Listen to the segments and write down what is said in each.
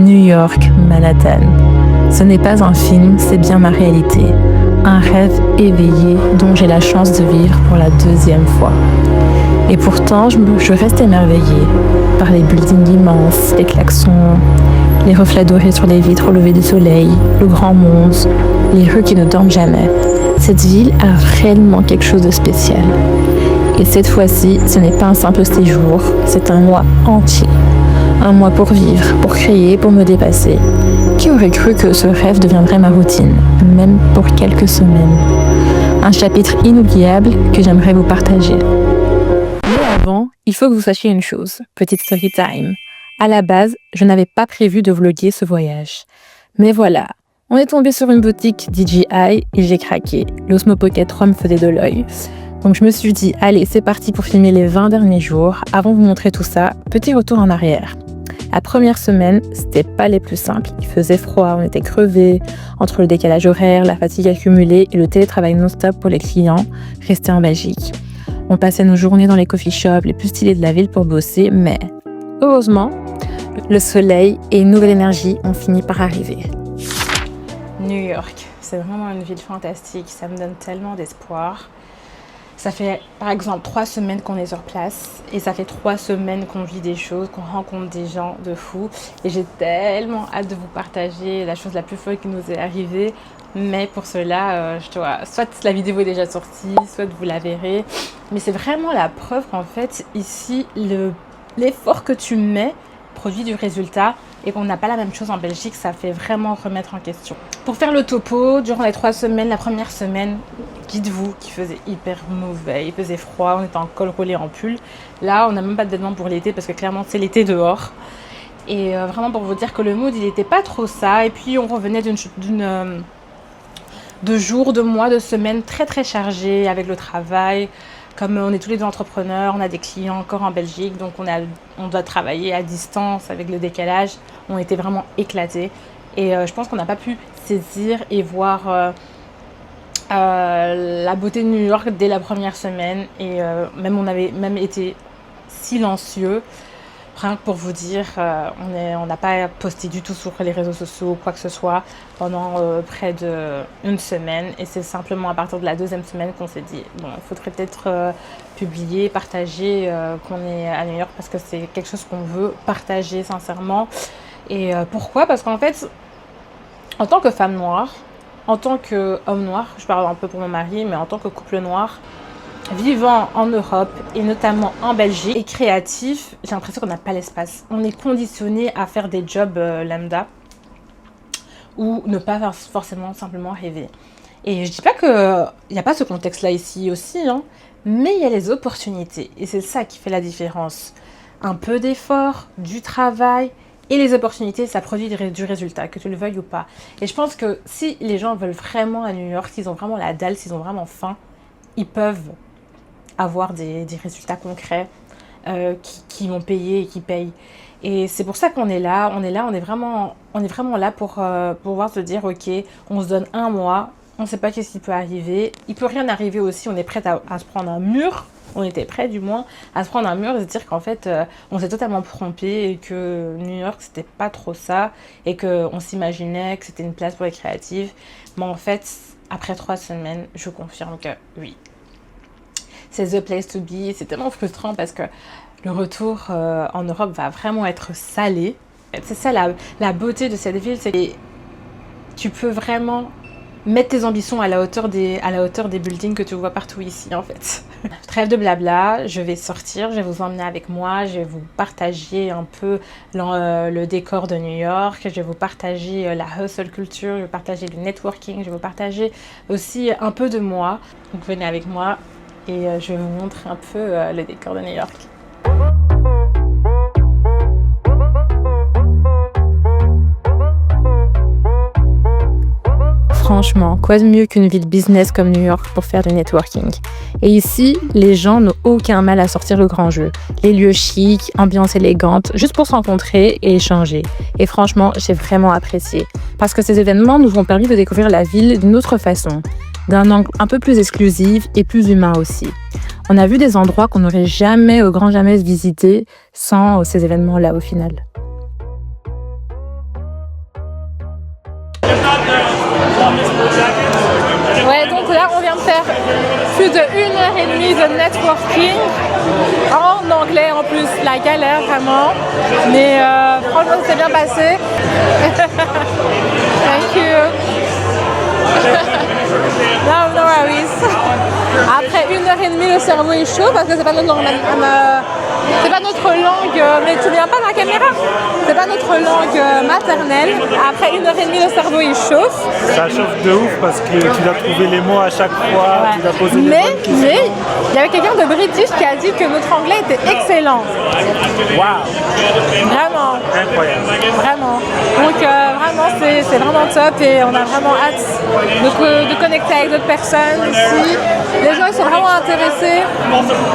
New York, Manhattan. Ce n'est pas un film, c'est bien ma réalité. Un rêve éveillé dont j'ai la chance de vivre pour la deuxième fois. Et pourtant, je reste émerveillée par les buildings immenses, les klaxons, les reflets dorés sur les vitres au lever du soleil, le grand monde, les rues qui ne dorment jamais. Cette ville a réellement quelque chose de spécial. Et cette fois-ci, ce n'est pas un simple séjour, c'est un mois entier. Un mois pour vivre, pour créer, pour me dépasser. Qui aurait cru que ce rêve deviendrait ma routine, même pour quelques semaines? Un chapitre inoubliable que j'aimerais vous partager. Mais avant, il faut que vous sachiez une chose, petite story time. À la base, je n'avais pas prévu de vlogger ce voyage. Mais voilà, on est tombé sur une boutique DJI et j'ai craqué. L'Osmo Pocket 3 me faisait de l'œil. Donc je me suis dit, allez, c'est parti pour filmer les 20 derniers jours. Avant de vous montrer tout ça, petit retour en arrière. La première semaine, c'était pas les plus simples. Il faisait froid, on était crevés. Entre le décalage horaire, la fatigue accumulée et le télétravail non-stop pour les clients restés en Belgique. On passait nos journées dans les coffee shops les plus stylés de la ville pour bosser, mais heureusement, le soleil et une nouvelle énergie ont fini par arriver. New York, c'est vraiment une ville fantastique, ça me donne tellement d'espoir. Ça fait par exemple 3 semaines qu'on est sur place et ça fait 3 semaines qu'on vit des choses, qu'on rencontre des gens de fous. Et j'ai tellement hâte de vous partager la chose la plus folle qui nous est arrivée. Mais pour cela, soit la vidéo est déjà sortie, soit vous la verrez. Mais c'est vraiment la preuve qu'en fait, ici, l'effort que tu mets produit du résultat et qu'on n'a pas la même chose en Belgique, ça fait vraiment remettre en question. Pour faire le topo, durant les 3 semaines, la première semaine, dites-vous qu'il faisait hyper mauvais, il faisait froid, on était en col roulé, en pull. Là, on n'a même pas de vêtements pour l'été parce que clairement, c'est l'été dehors. Et vraiment pour vous dire que le mood, il n'était pas trop ça. Et puis, on revenait de jours, de mois, de semaines très très chargés avec le travail. Comme on est tous les deux entrepreneurs, on a des clients encore en Belgique, donc on doit travailler à distance avec le décalage. On était vraiment éclatés. Et je pense qu'on n'a pas pu saisir et voir la beauté de New York dès la première semaine. Et on avait même été silencieux. Rien que pour vous dire, on n'a pas posté du tout sur les réseaux sociaux ou quoi que ce soit pendant près d'une semaine. Et c'est simplement à partir de la 2e semaine qu'on s'est dit, bon, il faudrait peut-être publier, partager qu'on est à New York parce que c'est quelque chose qu'on veut partager sincèrement. Et pourquoi? Parce qu'en fait, en tant que femme noire, en tant qu'homme noir, je parle un peu pour mon mari, mais en tant que couple noir, vivant en Europe et notamment en Belgique et créatif, j'ai l'impression qu'on n'a pas l'espace. On est conditionné à faire des jobs lambda ou ne pas forcément simplement rêver. Et je dis pas qu'il n'y a pas ce contexte-là ici aussi, hein, mais il y a les opportunités et c'est ça qui fait la différence. Un peu d'effort, du travail et les opportunités, ça produit du résultat, que tu le veuilles ou pas. Et je pense que si les gens veulent vraiment à New York, s'ils ont vraiment la dalle, s'ils ont vraiment faim, ils peuvent avoir des résultats concrets qui vont payer et qui payent. Et c'est pour ça qu'on est là, on est vraiment là pour pouvoir se dire, ok, on se donne 1 mois, on ne sait pas qu'est-ce qui peut arriver. Il peut rien arriver aussi, on est prêt à se prendre un mur, on était prêt du moins à se prendre un mur et se dire qu'en fait, on s'est totalement trompé et que New York, c'était pas trop ça et qu'on s'imaginait que c'était une place pour les créatifs. Mais en fait, après 3 semaines, je confirme que oui. C'est the place to be. C'est tellement frustrant parce que le retour en Europe va vraiment être salé. C'est ça la beauté de cette ville, c'est que tu peux vraiment mettre tes ambitions à la hauteur des buildings que tu vois partout ici en fait. Trêve de blabla, je vais sortir, je vais vous emmener avec moi, je vais vous partager un peu le décor de New York, je vais vous partager la hustle culture, je vais vous partager le networking, je vais vous partager aussi un peu de moi. Donc venez avec moi. Et je vais vous montrer un peu le décor de New York. Franchement, quoi de mieux qu'une ville business comme New York pour faire du networking? Et ici, les gens n'ont aucun mal à sortir le grand jeu. Les lieux chics, ambiance élégante, juste pour se rencontrer et échanger. Et franchement, j'ai vraiment apprécié. Parce que ces événements nous ont permis de découvrir la ville d'une autre façon. D'un angle un peu plus exclusif et plus humain aussi. On a vu des endroits qu'on n'aurait jamais au grand jamais visité sans ces événements-là au final. Ouais, donc là on vient de faire plus de 1h30 de networking en anglais en plus, la galère vraiment, mais franchement ça s'est bien passé. Thank you. No worries. Après 1h30 le cerveau est chaud parce que c'est pas notre langue, c'est pas notre langue, mais tu viens pas dans la caméra, c'est pas notre langue maternelle. Après 1h30 le cerveau il chauffe. Ça chauffe de ouf parce que tu dois trouver les mots à chaque fois, Ouais. tu dois poser les bonnes questions. Mais il y avait quelqu'un de British qui a dit que notre anglais était excellent. Waouh, Vraiment. incroyable. Vraiment. Donc vraiment c'est vraiment top et on a vraiment hâte de connecter avec d'autres personnes ici. Les gens ils sont vraiment intéressés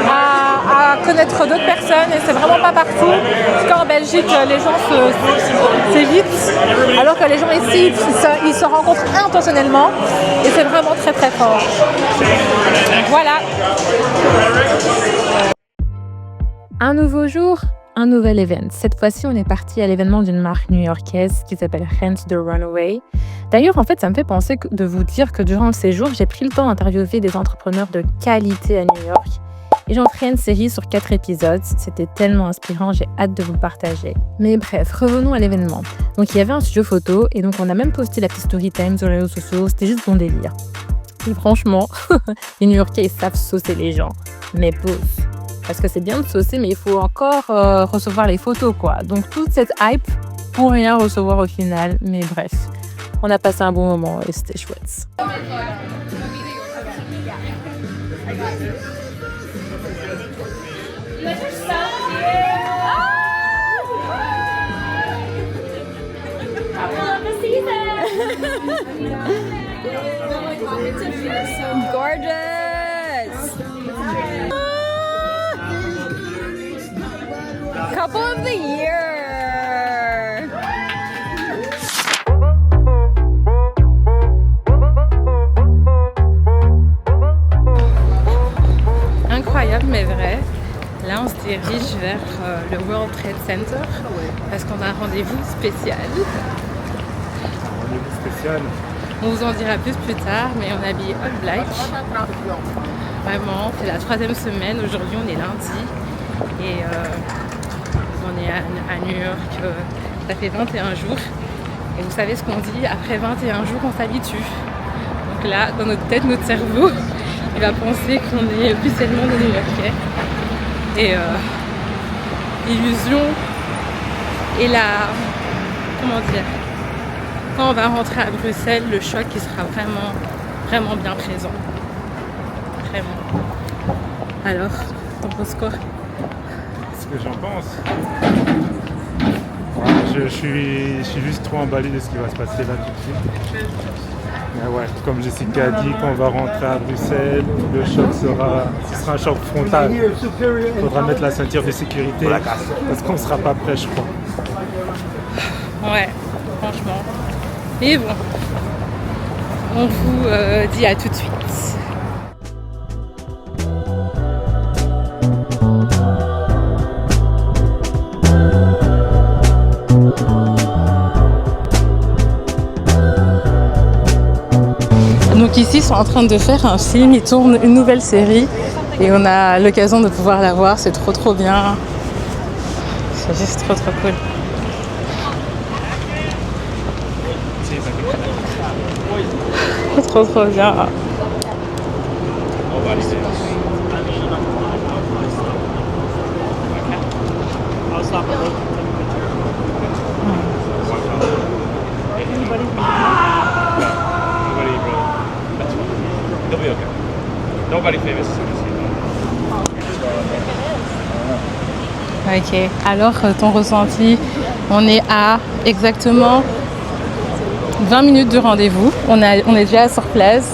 à connaître d'autres personnes et c'est vraiment pas partout. Parce qu'en Belgique les gens s'évitent alors que les gens ici ils se rencontrent intentionnellement et c'est vraiment très très fort. Voilà. Un nouveau jour, un nouvel event. Cette fois-ci, on est parti à l'événement d'une marque new-yorkaise qui s'appelle Rent the Runway. D'ailleurs, en fait, ça me fait penser de vous dire que durant le séjour, j'ai pris le temps d'interviewer des entrepreneurs de qualité à New York. Et j'en ferai une série sur 4 épisodes. C'était tellement inspirant, j'ai hâte de vous le partager. Mais bref, revenons à l'événement. Donc, il y avait un studio photo et donc on a même posté la petite story time sur les réseaux sociaux. C'était juste bon délire. Et franchement, les New-Yorkais, ils savent saucer les gens. Mais pause. Parce que c'est bien de saucer, mais il faut encore recevoir les photos, quoi. Donc, toute cette hype pour rien recevoir au final. Mais bref, on a passé un bon moment et c'était chouette. Gorgeous! Couple of the year! Incroyable mais vrai. Là on se dirige vers le World Trade Center parce qu'on a un rendez-vous spécial. Rendez-vous spécial. On vous en dira plus tard, mais on est habillé all black. Vraiment, c'est la 3e semaine. Aujourd'hui, on est lundi. Et on est à New York. Ça fait 21 jours. Et vous savez ce qu'on dit, après 21 jours, on s'habitue. Donc là, dans notre tête, notre cerveau, il va penser qu'on est officiellement des New-Yorkais. Et l'illusion et la... comment dire, quand on va rentrer à Bruxelles, le choc il sera vraiment, vraiment bien présent. Vraiment. Alors, t'en penses quoi? Ce que j'en pense. Je suis juste trop emballé de ce qui va se passer là tout de suite. Mais ouais, comme Jessica a dit, quand on va rentrer à Bruxelles, le choc ce sera un choc frontal. Il faudra mettre la ceinture de sécurité parce qu'on ne sera pas prêt, je crois. Ouais, franchement. Et bon, on vous dit à tout de suite. Donc ici, ils sont en train de faire un film, ils tournent une nouvelle série et on a l'occasion de pouvoir la voir, c'est trop bien. C'est juste trop cool. Trop bien. Ok, alors ton ressenti, on est à exactement 20 minutes de rendez-vous. On est déjà sur place,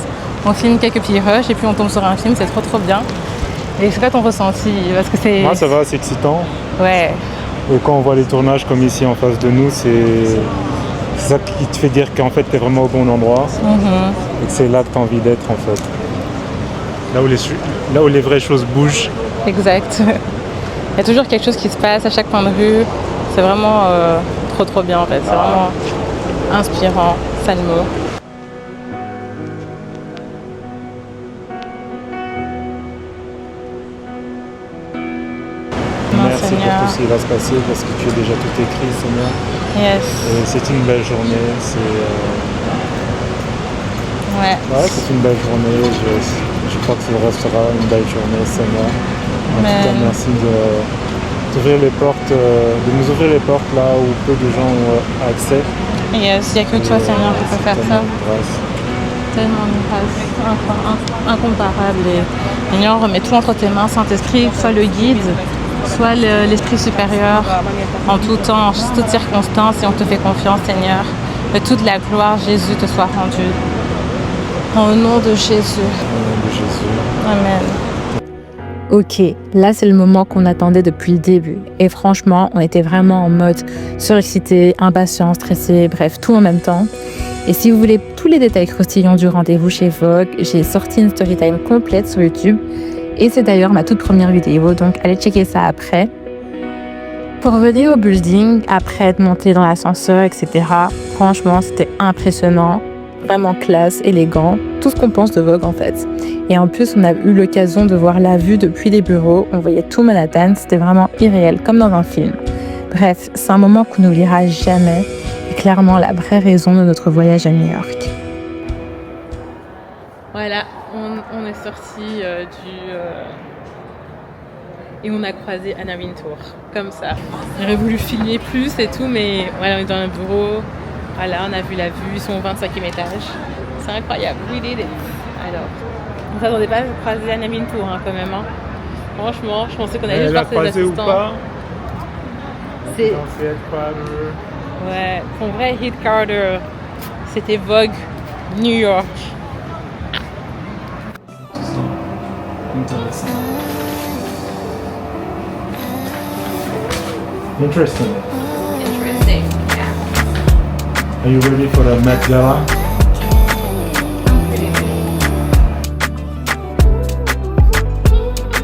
on filme quelques petits rushs et puis on tombe sur un film, c'est trop bien. Et c'est quoi ton ressenti? Parce que c'est... Moi ça va, c'est excitant. Ouais. Et quand on voit les tournages comme ici en face de nous, c'est ça qui te fait dire qu'en fait tu es vraiment au bon endroit. Et que c'est là que tu as envie d'être en fait. Là où les vraies choses bougent. Exact. Il y a toujours quelque chose qui se passe à chaque coin de rue. C'est vraiment trop bien en fait. C'est vraiment inspirant, ça le mot. ce qui va se passer parce que tu as déjà tout écrit, Seigneur. Yes. Et c'est une belle journée. Ouais. C'est une belle journée. Je crois que ça restera une belle journée, Seigneur. En tout cas, merci d'ouvrir les portes, de nous ouvrir les portes là où peu de gens ont accès. Yes, il n'y a que toi, Seigneur, qui peut faire ça. Tellement une grâce incomparable. Et Seigneur, remets tout entre tes mains, Saint-Esprit, soit le guide, soit l'Esprit supérieur, en tout temps, en toutes circonstances, et on te fait confiance, Seigneur. Que toute la gloire, Jésus, te soit rendue. Au nom de Jésus. Au nom de Jésus. Amen. Ok, là c'est le moment qu'on attendait depuis le début. Et franchement, on était vraiment en mode surexcité, impatient, stressé, bref, tout en même temps. Et si vous voulez tous les détails croustillants du rendez-vous chez Vogue, j'ai sorti une storytime complète sur YouTube. Et c'est d'ailleurs ma toute première vidéo, donc allez checker ça après. Pour revenir au building, après être monté dans l'ascenseur, etc., franchement, c'était impressionnant. Vraiment classe, élégant, tout ce qu'on pense de Vogue en fait. Et en plus, on a eu l'occasion de voir la vue depuis les bureaux, on voyait tout Manhattan, c'était vraiment irréel, comme dans un film. Bref, c'est un moment qu'on n'oubliera jamais, et clairement la vraie raison de notre voyage à New York. Voilà, on est sorti et on a croisé Anna Wintour, comme ça. J'aurais voulu filmer plus et tout, mais voilà, on est dans un bureau. Voilà, on a vu la vue, ils sont au 25e étage. C'est incroyable, we did it. Alors, on ne s'attendait pas à croiser Anna Wintour quand même. Hein. Franchement, je pensais qu'on allait juste voir ses assistants. Ou pas C'est... Hit Carter. Ouais, son vrai hit Carter, c'était Vogue New York. Interesting. Interesting. Are you ready for the Met Gala?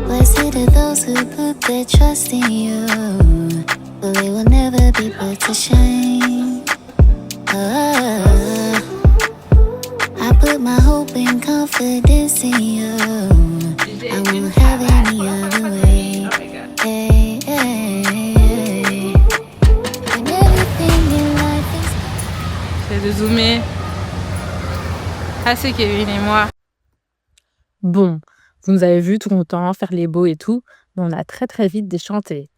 Blessed are those who put their trust in you, for they will never be put to shame. I put my hope and confidence in you. I won't have any other way. Hey, hey, hey. And everything in life is J'essaie de zoomer. Ah, c'est Kevin et moi. Bon, vous nous avez vu tout longtemps faire les beaux et tout, mais on a très très vite déchanté.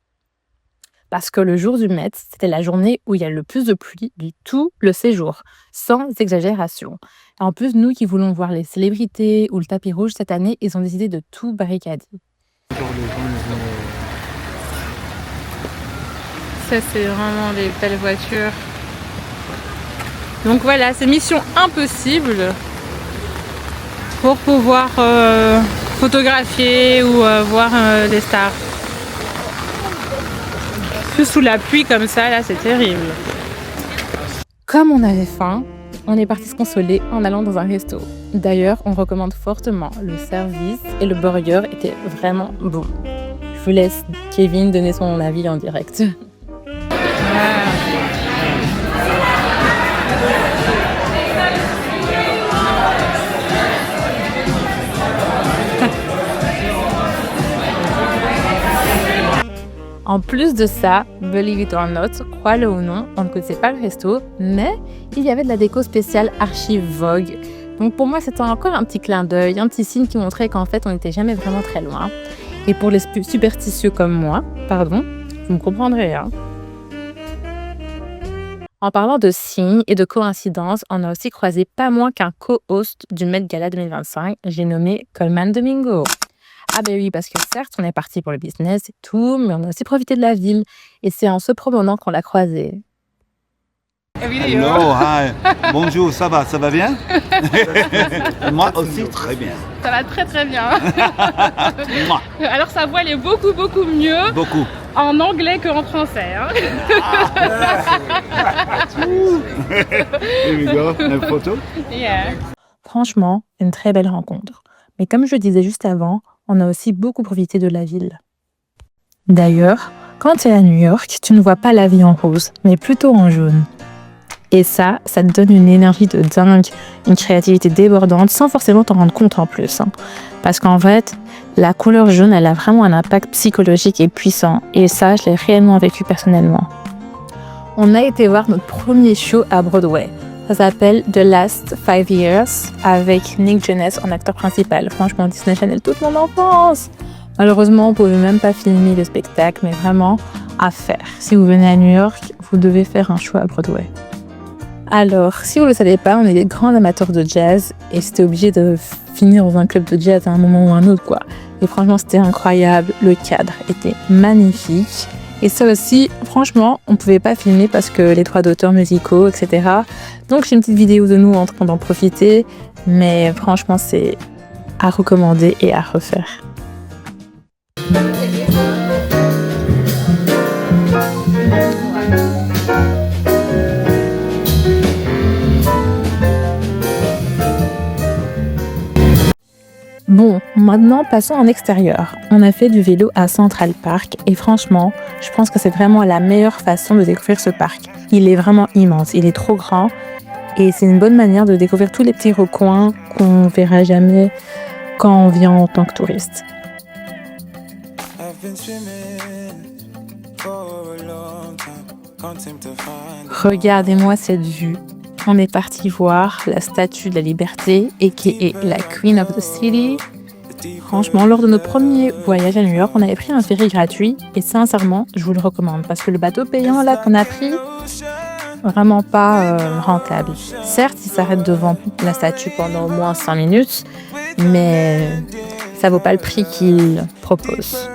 Parce que le jour du Met, c'était la journée où il y a le plus de pluie de tout le séjour, sans exagération. Et en plus, nous qui voulons voir les célébrités ou le tapis rouge cette année, ils ont décidé de tout barricader. Ça, c'est vraiment des belles voitures. Donc voilà, c'est mission impossible pour pouvoir photographier ou voir des stars. Plus sous la pluie comme ça, là, c'est terrible. Comme on avait faim, on est parti se consoler en allant dans un resto. D'ailleurs, on recommande fortement. Le service et le burger étaient vraiment bons. Je vous laisse Kevin donner son avis en direct. En plus de ça, believe it or not, crois-le ou non, on ne connaissait pas le resto, mais il y avait de la déco spéciale Archive Vogue. Donc pour moi, c'était encore un petit clin d'œil, un petit signe qui montrait qu'en fait, on n'était jamais vraiment très loin. Et pour les superstitieux comme moi, vous me comprendrez, hein. En parlant de signes et de coïncidences, on a aussi croisé pas moins qu'un co-host du Met Gala 2025, j'ai nommé Colman Domingo. Ah ben oui, parce que certes, on est parti pour le business et tout, mais on a aussi profité de la ville. Et c'est en se promenant qu'on l'a croisé. Hello, hi. Bonjour, ça va bien? Moi aussi, très bien. Ça va très très bien. Alors sa voix elle est beaucoup mieux Beaucoup. en anglais qu'en français. Hein. Here we go, une photo. Yeah. Franchement, une très belle rencontre. Mais comme je le disais juste avant, on a aussi beaucoup profité de la ville. D'ailleurs, quand tu es à New York, tu ne vois pas la vie en rose, mais plutôt en jaune. Et ça te donne une énergie de dingue, une créativité débordante, sans forcément t'en rendre compte en plus. Parce qu'en fait, La couleur jaune, elle a vraiment un impact psychologique et puissant. Et ça, je l'ai réellement vécu personnellement. On a été voir notre premier show à Broadway. Ça s'appelle The Last 5 Years avec Nick Jonas en acteur principal. Franchement, Disney Channel toute mon enfance. Malheureusement, on ne pouvait même pas filmer le spectacle, mais vraiment à faire. Si vous venez à New York, vous devez faire un show à Broadway. Alors, si vous ne le savez pas, on est des grands amateurs de jazz et c'était obligé de finir dans un club de jazz à un moment ou un autre, quoi. Et franchement, c'était incroyable. Le cadre était magnifique. Et ça aussi, franchement, on ne pouvait pas filmer parce que les droits d'auteur musicaux, etc. Donc, j'ai une petite vidéo de nous en train d'en profiter. Mais franchement, c'est à recommander et à refaire. Bon, maintenant passons en extérieur. On a fait du vélo à Central Park et franchement, je pense que c'est vraiment la meilleure façon de découvrir ce parc. Il est vraiment immense, il est trop grand et c'est une bonne manière de découvrir tous les petits recoins qu'on verra jamais quand on vient en tant que touriste. Regardez-moi cette vue. On est parti voir la Statue de la Liberté, a.k.a. la Queen of the City. Franchement, lors de notre premier voyage à New York, on avait pris un ferry gratuit et sincèrement, je vous le recommande parce que le bateau payant là qu'on a pris, vraiment pas rentable. Certes, il s'arrête devant la statue pendant au moins 5 minutes, mais ça vaut pas le prix qu'il propose.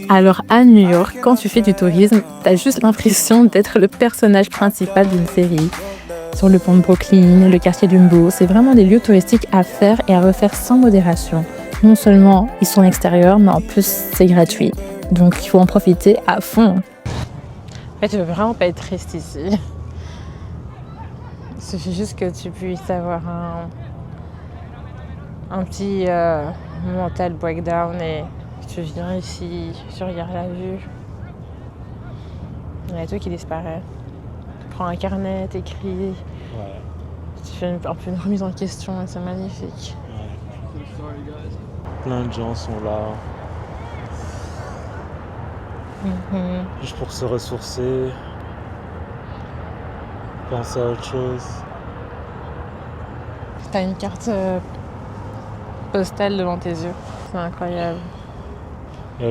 Alors à New York, quand tu fais du tourisme, t'as juste l'impression d'être le personnage principal d'une série. Sur le pont de Brooklyn, le quartier d'Humbo, c'est vraiment des lieux touristiques à faire et à refaire sans modération. Non seulement ils sont extérieurs, mais en plus c'est gratuit. Donc il faut en profiter à fond. En fait, tu veux vraiment pas être triste ici. Il suffit juste que tu puisses avoir un petit mental breakdown et tu viens ici, tu regardes la vue. Il y a tout qui disparaît. Tu prends un carnet, t'écris. Ouais. Tu fais un peu une remise en question et c'est magnifique. Ouais. Plein de gens sont là. Juste pour se ressourcer. Penser à autre chose. T'as une carte postale devant tes yeux. C'est incroyable. Et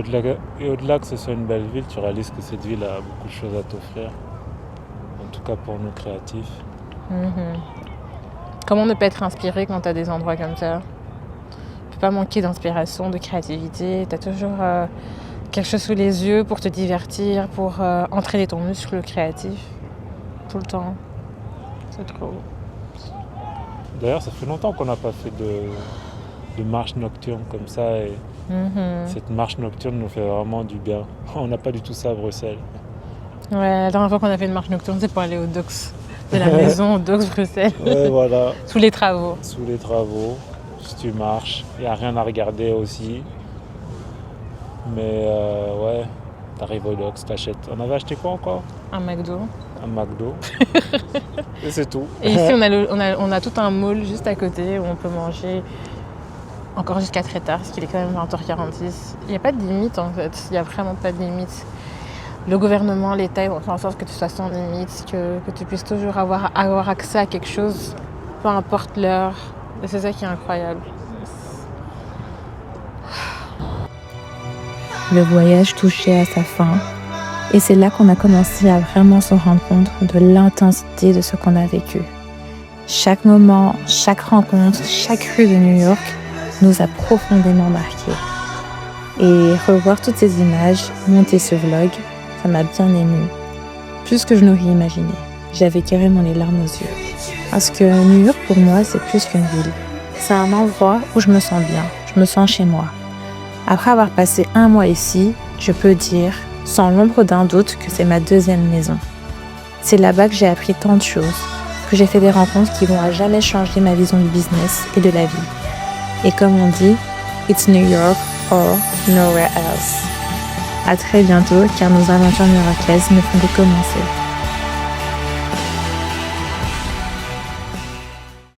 au-delà que ce soit une belle ville, tu réalises que cette ville a beaucoup de choses à t'offrir. En tout cas pour nous créatifs. Comment ne pas être inspiré quand tu as des endroits comme ça? Tu peux pas manquer d'inspiration, de créativité. Tu as toujours quelque chose sous les yeux pour te divertir, pour entraîner ton muscle créatif. Tout le temps. C'est trop. D'ailleurs, ça fait longtemps qu'on n'a pas fait de marche nocturne comme ça. Et cette marche nocturne nous fait vraiment du bien. On n'a pas du tout ça à Bruxelles. Ouais, la dernière fois qu'on a fait une marche nocturne, c'est pour aller au Docks. De la maison au Docks Bruxelles. Ouais, voilà. Sous les travaux. Sous les travaux. Si tu marches, il n'y a rien à regarder aussi. Mais ouais, t'arrives au Docks, t'achètes. On avait acheté quoi encore? Un McDo. Un McDo. Et c'est tout. Et ici, on a tout un mall juste à côté où on peut manger encore jusqu'à très tard, parce qu'il est quand même 20h46. Il n'y a pas de limite en fait, il n'y a vraiment pas de limite. Le gouvernement, l'État, ils vont faire en sorte que tu sois sans limite, que tu puisses toujours avoir accès à quelque chose, peu importe l'heure. Et c'est ça qui est incroyable. Le voyage touchait à sa fin et c'est là qu'on a commencé à vraiment se rendre compte de l'intensité de ce qu'on a vécu. Chaque moment, chaque rencontre, chaque rue de New York nous a profondément marqués. Et revoir toutes ces images, monter ce vlog, ça m'a bien émue. Plus que je n'aurais imaginé. J'avais carrément les larmes aux yeux. Parce que New York, pour moi, c'est plus qu'une ville. C'est un endroit où je me sens bien, je me sens chez moi. Après avoir passé 1 mois ici, je peux dire, sans l'ombre d'un doute, que c'est ma deuxième maison. C'est là-bas que j'ai appris tant de choses, que j'ai fait des rencontres qui vont à jamais changer ma vision du business et de la vie. Et comme on dit, it's New York or nowhere else. À très bientôt, car nos aventures new-yorkaises ne font que commencer.